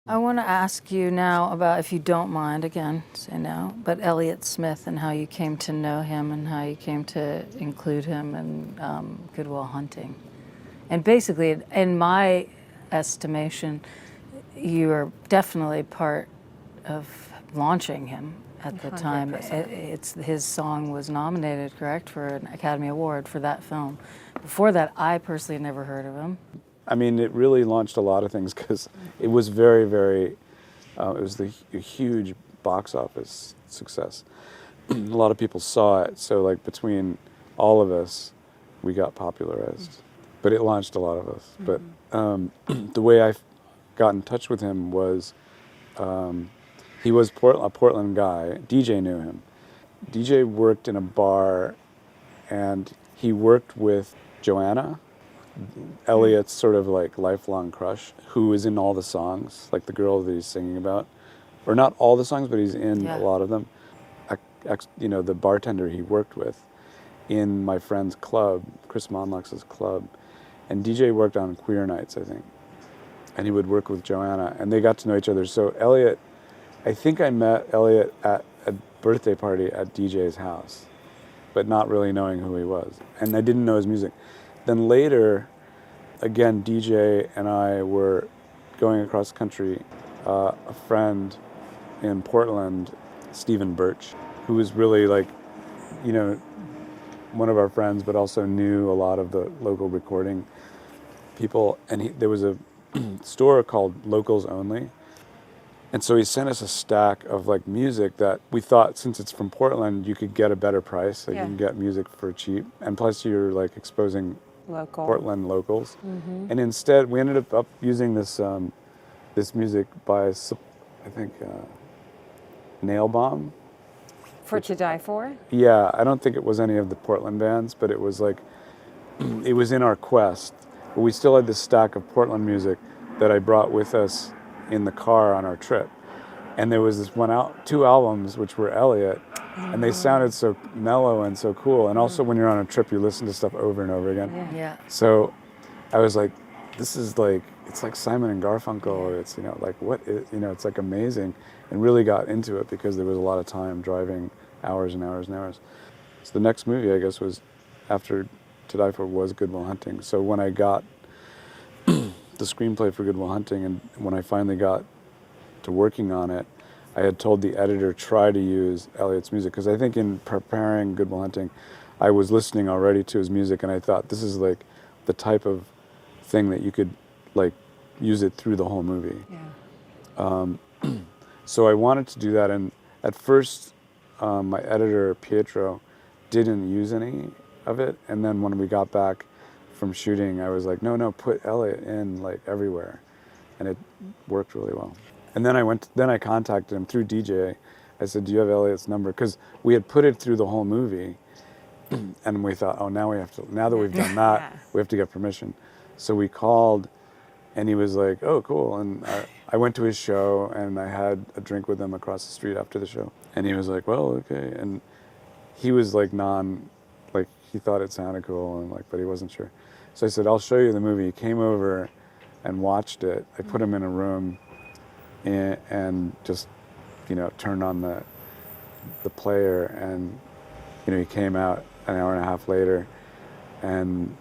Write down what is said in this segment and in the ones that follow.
I want to ask you now about, if you don't mind, again, say no, but Elliott Smith and how you came to know him and how you came to include him in Good Will Hunting. And basically, in my estimation, you are definitely part of launching him at the time. His song was nominated, correct, for an Academy Award for that film. Before that, I personally never heard of him. I mean, it really launched a lot of things because it was very, very, it was a huge box office success. A lot of people saw it, so like between all of us, we got popularized. But it launched a lot of us. But the way I got in touch with him was, he was a Portland guy. DJ knew him. DJ worked in a bar, and he worked with Joanna, Elliott's sort of like lifelong crush, who is in all the songs, like the girl that he's singing about. Or not all the songs, but he's in a lot of them. You know, the bartender he worked with in my friend's club, Chris Monlux's club. And DJ worked on Queer Nights, I think. And he would work with Joanna, and they got to know each other. So Elliott, I think I met Elliott at a birthday party at DJ's house, but not really knowing who he was. And I didn't know his music. Then later, again, DJ and I were going across the country. A friend in Portland, Stephen Birch, who was really like, you know, one of our friends, but also knew a lot of the local recording people. And there was a store called Locals Only. And so he sent us a stack of like music that we thought, since it's from Portland, you could get a better price. Like you can get music for cheap. And plus you're like exposing Portland locals. And instead we ended up using this this music by, I think, Nail Bomb. For To Die For? Yeah, I don't think it was any of the Portland bands, but it was like, it was in our quest. But we still had this stack of Portland music that I brought with us in the car on our trip. And there was this two albums which were Elliott, and they sounded so mellow and so cool. And also when you're on a trip, you listen to stuff over and over again. So I was like, this is like, it's like Simon and Garfunkel. It's, you know, like you know, it's like amazing. And really got into it because there was a lot of time driving hours and hours and hours. So the next movie, I guess, was after To Die For was Good Will Hunting. So when I got the screenplay for Good Will Hunting, and when I finally got to working on it, I had told the editor try to use Elliott's music, because I think in preparing Good Will Hunting, I was listening already to his music, and I thought this is like the type of thing that you could like use it through the whole movie. So I wanted to do that, and at first my editor Pietro didn't use any of it, and then when we got back from shooting, I was like, no, put Elliott in like everywhere, and it worked really well. And then I contacted him through DJ. I said, do you have Elliott's number? Because we had put it through the whole movie, and we thought, oh, now that we've done that, we have to get permission. So we called, and he was like, oh, cool. And I went to his show, and I had a drink with him across the street after the show. And he was like, well, okay. And he was like he thought it sounded cool, and like, but he wasn't sure. So I said, I'll show you the movie. He came over and watched it. I put him in a room and just, you know, turned on the player, and, you know, he came out an hour and a half later, and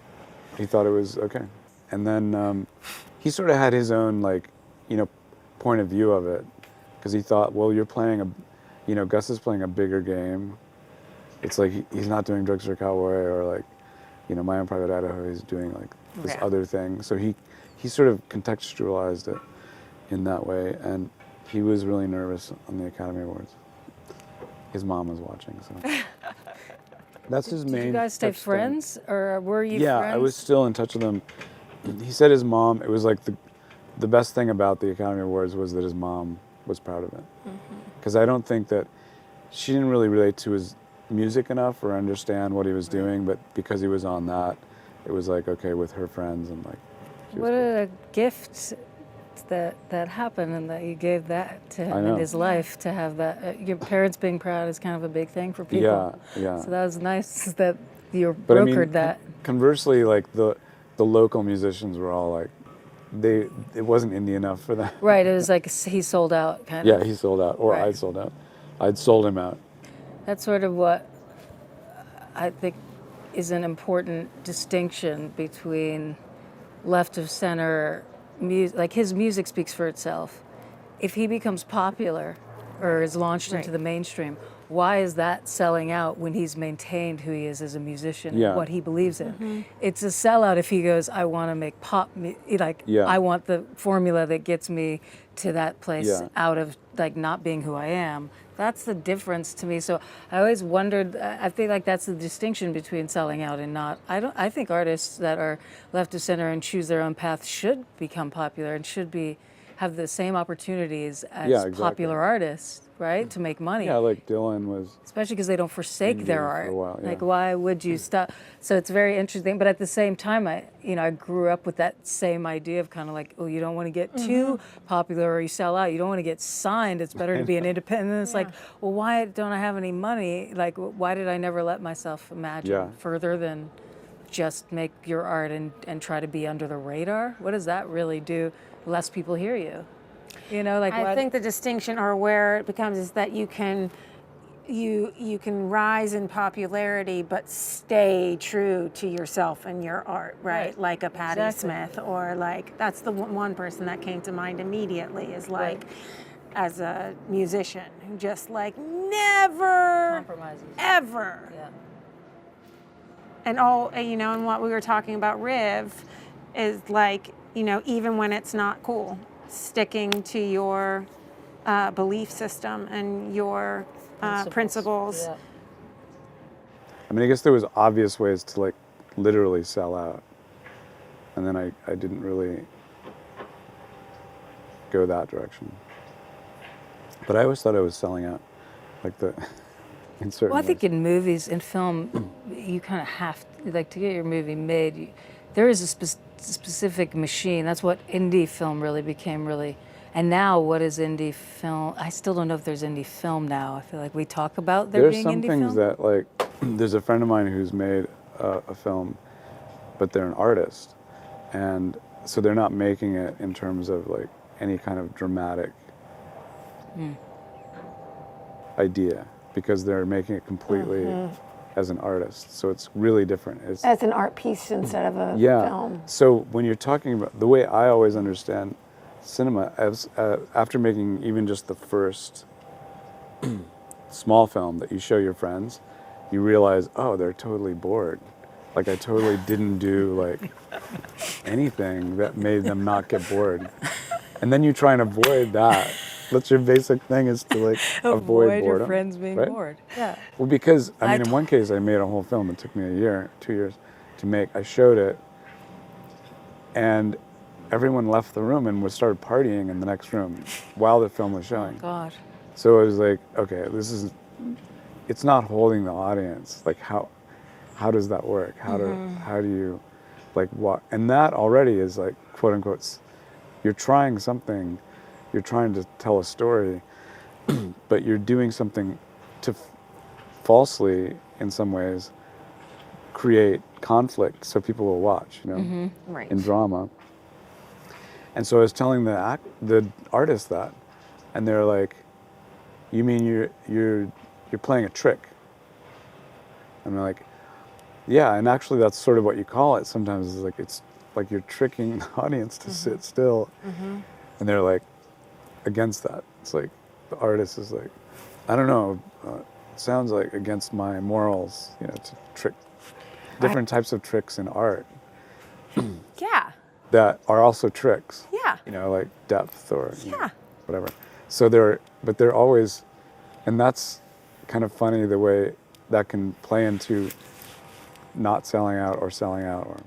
he thought it was okay. And then he sort of had his own, like, you know, point of view of it, because he thought, well, you're playing Gus is playing a bigger game. It's like he's not doing Drugs for a Cowboy, or like, you know, My Own Private Idaho. He's doing like this other thing. So he sort of contextualized it in that way, and he was really nervous on the Academy Awards. His mom was watching, so. That's his main. Did you guys stay friends, or were you friends? Yeah, I was still in touch with him. He said his mom, it was like the best thing about the Academy Awards was that his mom was proud of it. Because I don't think that, she didn't really relate to his music enough or understand what he was doing, but because he was on that, it was like, okay, with her friends, and like. What a gift that happened, and that you gave that to him in his life, to have that. Your parents being proud is kind of a big thing for people. Yeah. So that was nice that you brokered that. Conversely, like the local musicians were all like it wasn't indie enough for that. Right. It was like he sold out, kind Yeah, of. he sold out, or Right. I sold out. I'd sold him out. That's sort of what I think is an important distinction between left of center music. Like his music speaks for itself. If he becomes popular or is launched into the mainstream, why is that selling out when he's maintained who he is as a musician, Yeah. what he believes in? It's a sellout if he goes, I want to make pop, I want the formula that gets me to that place Yeah. out of like not being who I am. That's the difference to me. So I always wondered, I think like that's the distinction between selling out and not. I think artists that are left of center and choose their own path should become popular and should have the same opportunities as Yeah, exactly. popular artists, right? To make money. Yeah, like Dylan was. Especially because they don't forsake their indie for art. a while, yeah. Like, why would you stop? So it's very interesting. But at the same time, I grew up with that same idea of kind of like, oh, you don't want to get too popular or you sell out. You don't want to get signed. It's better to be an independent. And it's like, well, why don't I have any money? Like, why did I never let myself imagine further than just make your art and try to be under the radar? What does that really do? Less people hear you. You know, like I think the distinction, or where it becomes, is that you can rise in popularity but stay true to yourself and your art, right? Like a Patti Smith, or like, that's the one person that came to mind immediately, is like, as a musician who just like never compromises. Ever. Yeah. And and what we were talking about Riv is like, even when it's not cool, sticking to your belief system and your principles. Yeah. I mean, I guess there was obvious ways to like literally sell out, and then I didn't really go that direction. But I always thought I was selling out, like in certain Well, I think ways. in movies, in film, you kind of have to, like, to get your movie made, there is a specific machine. That's what indie film really became, And now, what is indie film? I still don't know if there's indie film now. I feel like we talk about there There's being some indie things film. that like, there's a friend of mine who's made a film, but they're an artist, and so they're not making it in terms of like any kind of dramatic idea, because they're making it completely as an artist. So it's really different. It's As an art piece instead of a yeah. film. So when you're talking about the way I always understand cinema, as after making even just the first small film that you show your friends, you realize, oh, they're totally bored. Like I totally didn't do like anything that made them not get bored. And then you try and avoid that. That's your basic thing, is to like avoid boredom. your friends being right? bored. Yeah. Well, because I mean, in one case, I made a whole film. It took me 2 years to make. I showed it, and everyone left the room and started partying in the next room while the film was showing. God. So I was like, okay, it's not holding the audience. Like how does that work? How do you, like what? And that already is like, quote unquote, you're trying something, you're trying to tell a story, but you're doing something to falsely, in some ways, create conflict so people will watch, Right. in drama. And so I was telling the artist that, and they're like, "You mean you're playing a trick?" And I'm like, "Yeah." And actually, that's sort of what you call it sometimes. Is like it's like you're tricking the audience to sit still, and they're like against that. It's like the artist is like, I don't know. It sounds like against my morals, to trick. Different types of tricks in art Yeah. that are also tricks. Yeah. Like depth or Yeah. whatever. So they're always, and that's kind of funny the way that can play into not selling out or selling out or